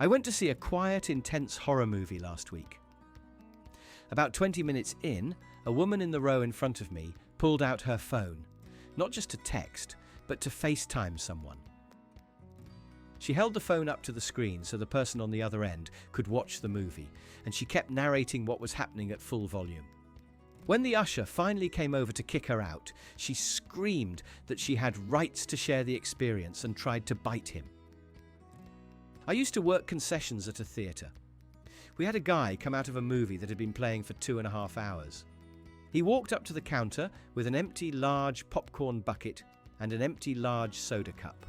I went to see a quiet, intense horror movie last week. About 20 minutes in, a woman in the row in front of me pulled out her phone, not just to text, but to FaceTime someone. She held the phone up to the screen so the person on the other end could watch the movie, and she kept narrating what was happening at full volume. When the usher finally came over to kick her out, she screamed that she had rights to share the experience and tried to bite him. I used to work concessions at a theatre. We had a guy come out of a movie that had been playing for 2.5 hours. He walked up to the counter with an empty large popcorn bucket and an empty large soda cup.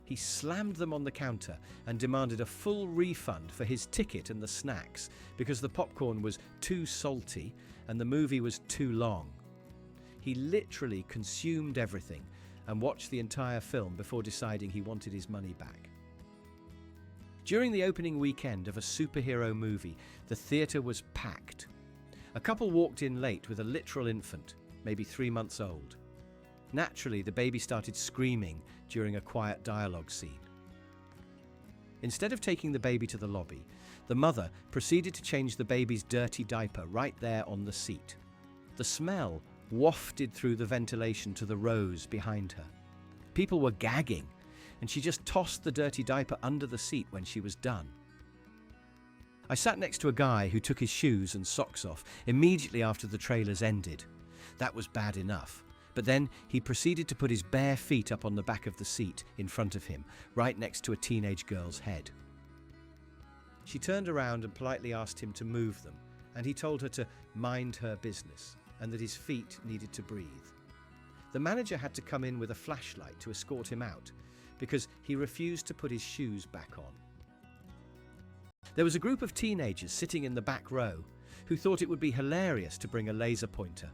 He slammed them on the counter and demanded a full refund for his ticket and the snacks because the popcorn was too salty and the movie was too long. He literally consumed everything and watched the entire film before deciding he wanted his money back. During the opening weekend of a superhero movie, the theatre was packed. A couple walked in late with a literal infant, maybe 3 months old. Naturally, the baby started screaming during a quiet dialogue scene. Instead of taking the baby to the lobby, the mother proceeded to change the baby's dirty diaper right there on the seat. The smell wafted through the ventilation to the rows behind her. People were gagging, and she just tossed the dirty diaper under the seat when she was done. I sat next to a guy who took his shoes and socks off immediately after the trailers ended. That was bad enough. But then he proceeded to put his bare feet up on the back of the seat in front of him, right next to a teenage girl's head. She turned around and politely asked him to move them, and he told her to mind her business and that his feet needed to breathe. The manager had to come in with a flashlight to escort him out because he refused to put his shoes back on. There was a group of teenagers sitting in the back row who thought it would be hilarious to bring a laser pointer.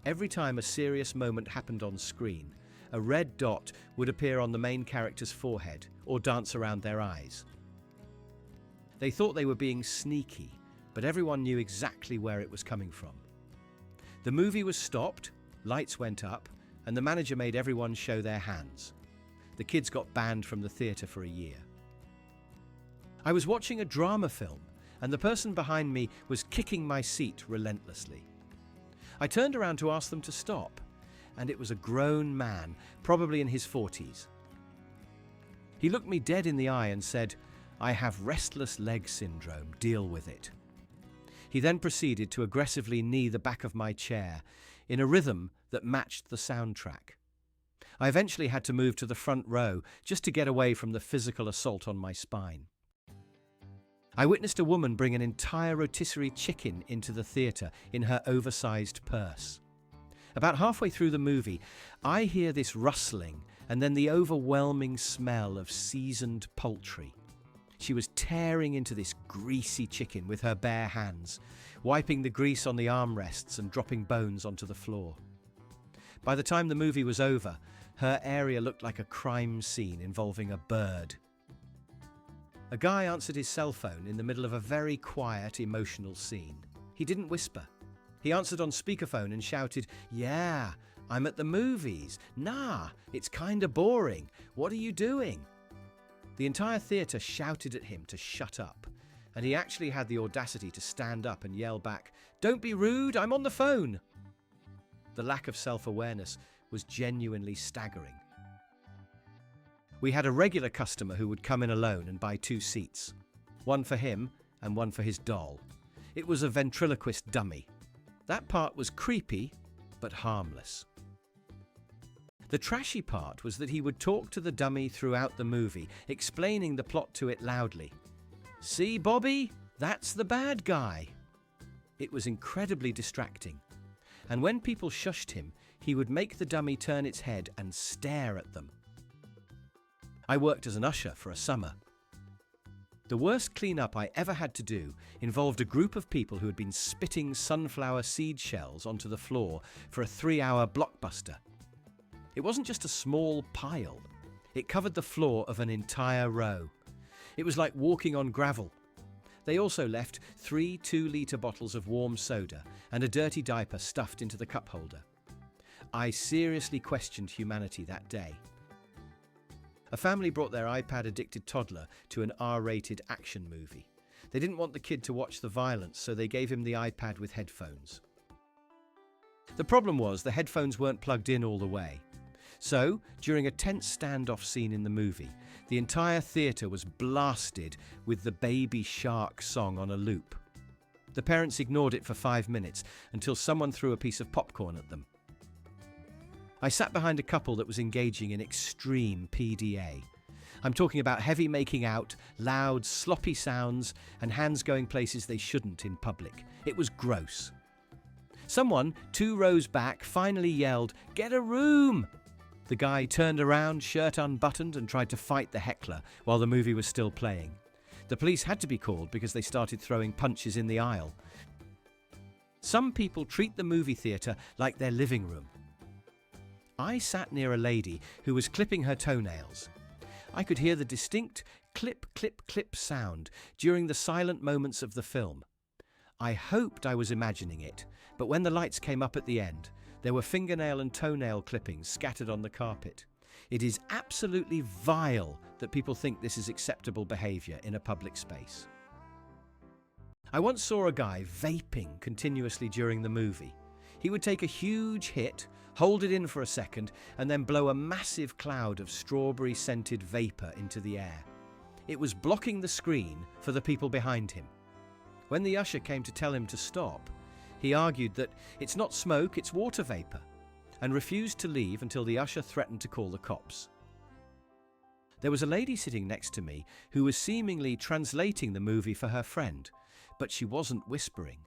Every time a serious moment happened on screen, a red dot would appear on the main character's forehead or dance around their eyes. They thought they were being sneaky, but everyone knew exactly where it was coming from. The movie was stopped, lights went up, and the manager made everyone show their hands. The kids got banned from the theatre for a year. I was watching a drama film, and the person behind me was kicking my seat relentlessly. I turned around to ask them to stop, and it was a grown man, probably in his 40s. He looked me dead in the eye and said, "I have restless leg syndrome, deal with it." He then proceeded to aggressively knee the back of my chair in a rhythm that matched the soundtrack. I eventually had to move to the front row just to get away from the physical assault on my spine. I witnessed a woman bring an entire rotisserie chicken into the theatre in her oversized purse. About halfway through the movie, I hear this rustling and then the overwhelming smell of seasoned poultry. She was tearing into this greasy chicken with her bare hands, wiping the grease on the armrests and dropping bones onto the floor. By the time the movie was over, her area looked like a crime scene involving a bird. A guy answered his cell phone in the middle of a very quiet, emotional scene. He didn't whisper. He answered on speakerphone and shouted, "Yeah, I'm at the movies. Nah, it's kinda boring. What are you doing?" The entire theatre shouted at him to shut up, and he actually had the audacity to stand up and yell back, "Don't be rude, I'm on the phone." The lack of self-awareness was genuinely staggering. We had a regular customer who would come in alone and buy 2 seats, one for him and one for his doll. It was a ventriloquist dummy. That part was creepy, but harmless. The trashy part was that he would talk to the dummy throughout the movie, explaining the plot to it loudly. "See, Bobby? That's the bad guy." It was incredibly distracting. And when people shushed him, he would make the dummy turn its head and stare at them. I worked as an usher for a summer. The worst cleanup I ever had to do involved a group of people who had been spitting sunflower seed shells onto the floor for a 3-hour blockbuster. It wasn't just a small pile. It covered the floor of an entire row. It was like walking on gravel. They also left 3 2-litre bottles of warm soda and a dirty diaper stuffed into the cup holder. I seriously questioned humanity that day. A family brought their iPad-addicted toddler to an R-rated action movie. They didn't want the kid to watch the violence, so they gave him the iPad with headphones. The problem was the headphones weren't plugged in all the way. So, during a tense standoff scene in the movie, the entire theatre was blasted with the Baby Shark song on a loop. The parents ignored it for 5 minutes until someone threw a piece of popcorn at them. I sat behind a couple that was engaging in extreme PDA. I'm talking about heavy making out, loud, sloppy sounds, and hands going places they shouldn't in public. It was gross. Someone, 2 rows back, finally yelled, "Get a room!" The guy turned around, shirt unbuttoned, and tried to fight the heckler while the movie was still playing. The police had to be called because they started throwing punches in the aisle. Some people treat the movie theatre like their living room. I sat near a lady who was clipping her toenails. I could hear the distinct clip, clip, clip sound during the silent moments of the film. I hoped I was imagining it, but when the lights came up at the end, there were fingernail and toenail clippings scattered on the carpet. It is absolutely vile that people think this is acceptable behaviour in a public space. I once saw a guy vaping continuously during the movie. He would take a huge hit, hold it in for a second, and then blow a massive cloud of strawberry-scented vapour into the air. It was blocking the screen for the people behind him. When the usher came to tell him to stop, he argued that it's not smoke, it's water vapour, and refused to leave until the usher threatened to call the cops. There was a lady sitting next to me who was seemingly translating the movie for her friend, but she wasn't whispering.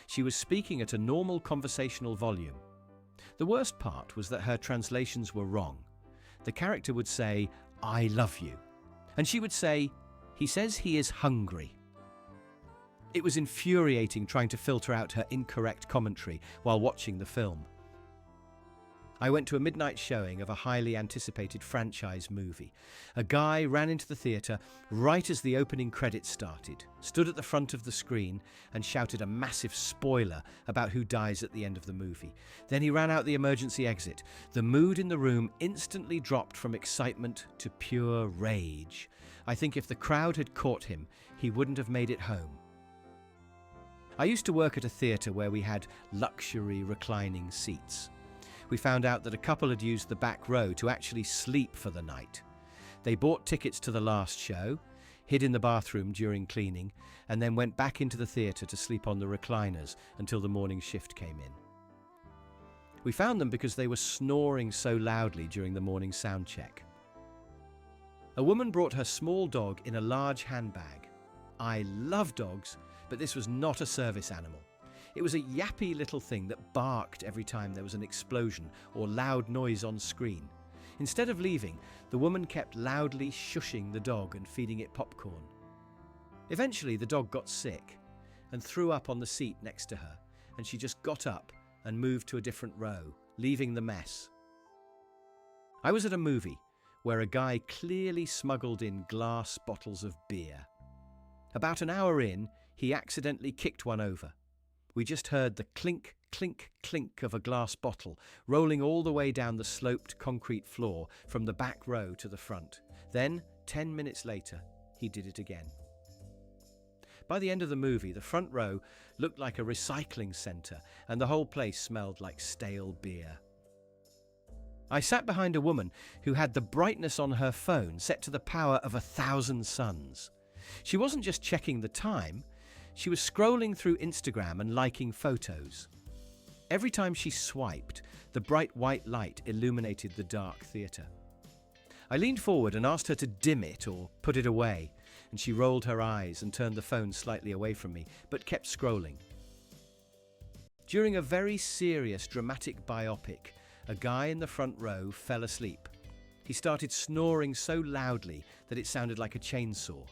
She was speaking at a normal conversational volume. The worst part was that her translations were wrong. The character would say, "I love you," and she would say, "He says he is hungry." It was infuriating trying to filter out her incorrect commentary while watching the film. I went to a midnight showing of a highly anticipated franchise movie. A guy ran into the theatre right as the opening credits started, stood at the front of the screen and shouted a massive spoiler about who dies at the end of the movie. Then he ran out the emergency exit. The mood in the room instantly dropped from excitement to pure rage. I think if the crowd had caught him, he wouldn't have made it home. I used to work at a theatre where we had luxury reclining seats. We found out that a couple had used the back row to actually sleep for the night. They bought tickets to the last show, hid in the bathroom during cleaning, and then went back into the theatre to sleep on the recliners until the morning shift came in. We found them because they were snoring so loudly during the morning sound check. A woman brought her small dog in a large handbag. I love dogs, but this was not a service animal. It was a yappy little thing that barked every time there was an explosion or loud noise on screen. Instead of leaving, the woman kept loudly shushing the dog and feeding it popcorn. Eventually, the dog got sick and threw up on the seat next to her, and she just got up and moved to a different row, leaving the mess. I was at a movie where a guy clearly smuggled in glass bottles of beer. About an hour in, he accidentally kicked one over. We just heard the clink, clink, clink of a glass bottle rolling all the way down the sloped concrete floor from the back row to the front. Then, 10 minutes later, he did it again. By the end of the movie, the front row looked like a recycling centre and the whole place smelled like stale beer. I sat behind a woman who had the brightness on her phone set to the power of 1,000 suns. She wasn't just checking the time, she was scrolling through Instagram and liking photos. Every time she swiped, the bright white light illuminated the dark theatre. I leaned forward and asked her to dim it or put it away, and she rolled her eyes and turned the phone slightly away from me, but kept scrolling. During a very serious, dramatic biopic, a guy in the front row fell asleep. He started snoring so loudly that it sounded like a chainsaw.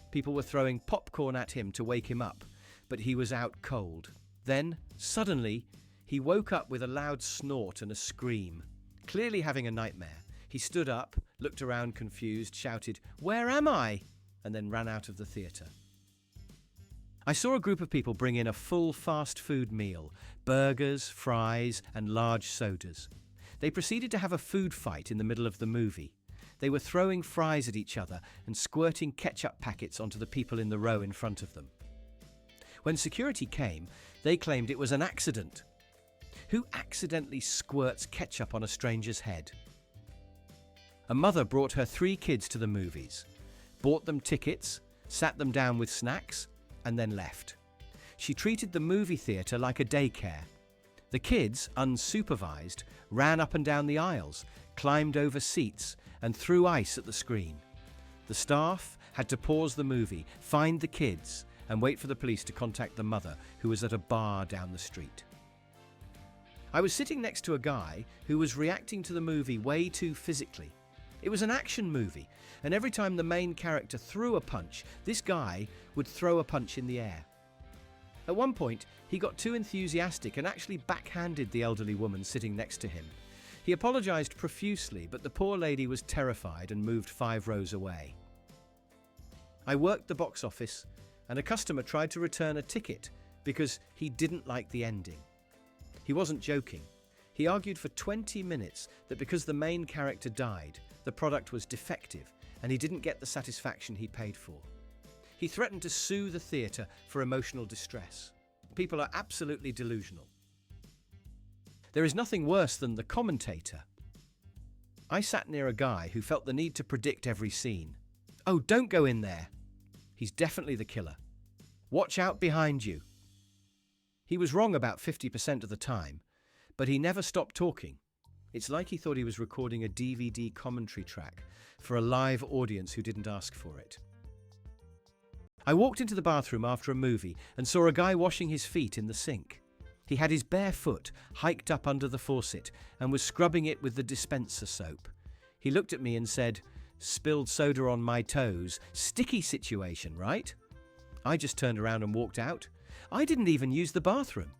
People were throwing popcorn at him to wake him up, but he was out cold. Then, suddenly, he woke up with a loud snort and a scream. Clearly having a nightmare, he stood up, looked around confused, shouted, "Where am I?" and then ran out of the theatre. I saw a group of people bring in a full fast food meal, burgers, fries, and large sodas. They proceeded to have a food fight in the middle of the movie. They were throwing fries at each other and squirting ketchup packets onto the people in the row in front of them. When security came, they claimed it was an accident. Who accidentally squirts ketchup on a stranger's head? A mother brought her 3 kids to the movies, bought them tickets, sat them down with snacks, and then left. She treated the movie theatre like a daycare. The kids, unsupervised, ran up and down the aisles, climbed over seats, and threw ice at the screen. The staff had to pause the movie, find the kids, and wait for the police to contact the mother, who was at a bar down the street. I was sitting next to a guy who was reacting to the movie way too physically. It was an action movie, and every time the main character threw a punch, this guy would throw a punch in the air. At one point, he got too enthusiastic and actually backhanded the elderly woman sitting next to him. He apologized profusely, but the poor lady was terrified and moved 5 rows away. I worked the box office, and a customer tried to return a ticket because he didn't like the ending. He wasn't joking. He argued for 20 minutes that because the main character died, the product was defective and he didn't get the satisfaction he paid for. He threatened to sue the theatre for emotional distress. People are absolutely delusional. There is nothing worse than the commentator. I sat near a guy who felt the need to predict every scene. "Oh, don't go in there. He's definitely the killer. Watch out behind you." He was wrong about 50% of the time, but he never stopped talking. It's like he thought he was recording a DVD commentary track for a live audience who didn't ask for it. I walked into the bathroom after a movie and saw a guy washing his feet in the sink. He had his bare foot hiked up under the faucet and was scrubbing it with the dispenser soap. He looked at me and said, "Spilled soda on my toes. Sticky situation, right?" I just turned around and walked out. I didn't even use the bathroom.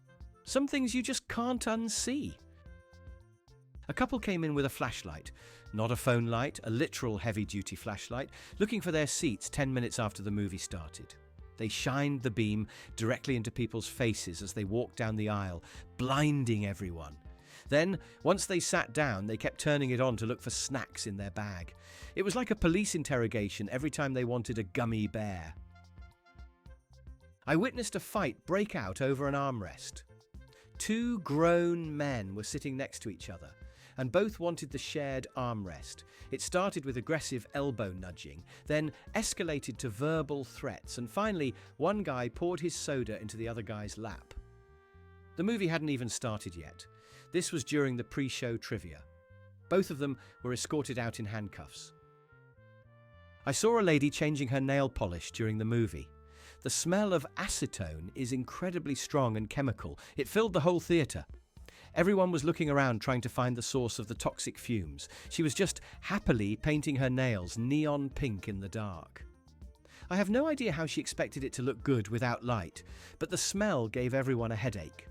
Some things you just can't unsee. A couple came in with a flashlight, not a phone light, a literal heavy-duty flashlight, looking for their seats 10 minutes after the movie started. They shined the beam directly into people's faces as they walked down the aisle, blinding everyone. Then, once they sat down, they kept turning it on to look for snacks in their bag. It was like a police interrogation every time they wanted a gummy bear. I witnessed a fight break out over an armrest. 2 grown men were sitting next to each other, and both wanted the shared armrest. It started with aggressive elbow nudging, then escalated to verbal threats, and finally, one guy poured his soda into the other guy's lap. The movie hadn't even started yet. This was during the pre-show trivia. Both of them were escorted out in handcuffs. I saw a lady changing her nail polish during the movie. The smell of acetone is incredibly strong and chemical. It filled the whole theatre. Everyone was looking around trying to find the source of the toxic fumes. She was just happily painting her nails neon pink in the dark. I have no idea how she expected it to look good without light, but the smell gave everyone a headache.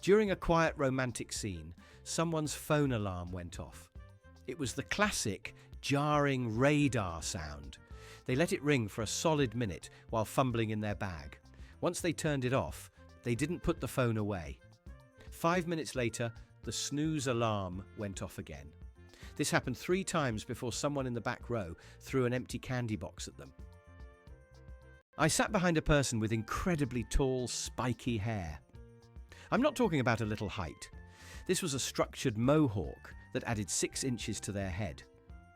During a quiet romantic scene, someone's phone alarm went off. It was the classic jarring radar sound. They let it ring for a solid minute while fumbling in their bag. Once they turned it off, they didn't put the phone away. 5 minutes later, the snooze alarm went off again. This happened 3 times before someone in the back row threw an empty candy box at them. I sat behind a person with incredibly tall, spiky hair. I'm not talking about a little height. This was a structured mohawk that added 6 inches to their head.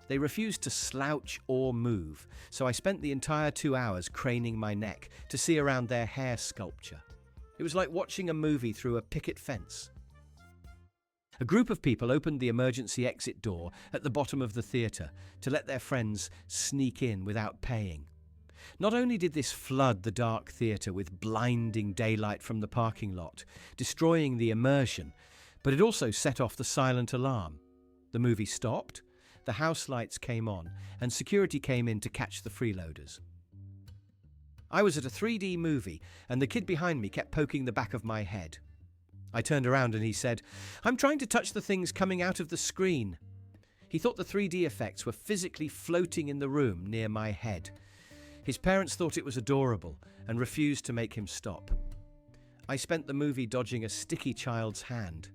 They refused to slouch or move, so I spent the entire 2 hours craning my neck to see around their hair sculpture. It was like watching a movie through a picket fence. A group of people opened the emergency exit door at the bottom of the theatre to let their friends sneak in without paying. Not only did this flood the dark theatre with blinding daylight from the parking lot, destroying the immersion, but it also set off the silent alarm. The movie stopped, the house lights came on, and security came in to catch the freeloaders. I was at a 3D movie, and the kid behind me kept poking the back of my head. I turned around and he said, "I'm trying to touch the things coming out of the screen." He thought the 3D effects were physically floating in the room near my head. His parents thought it was adorable and refused to make him stop. I spent the movie dodging a sticky child's hand.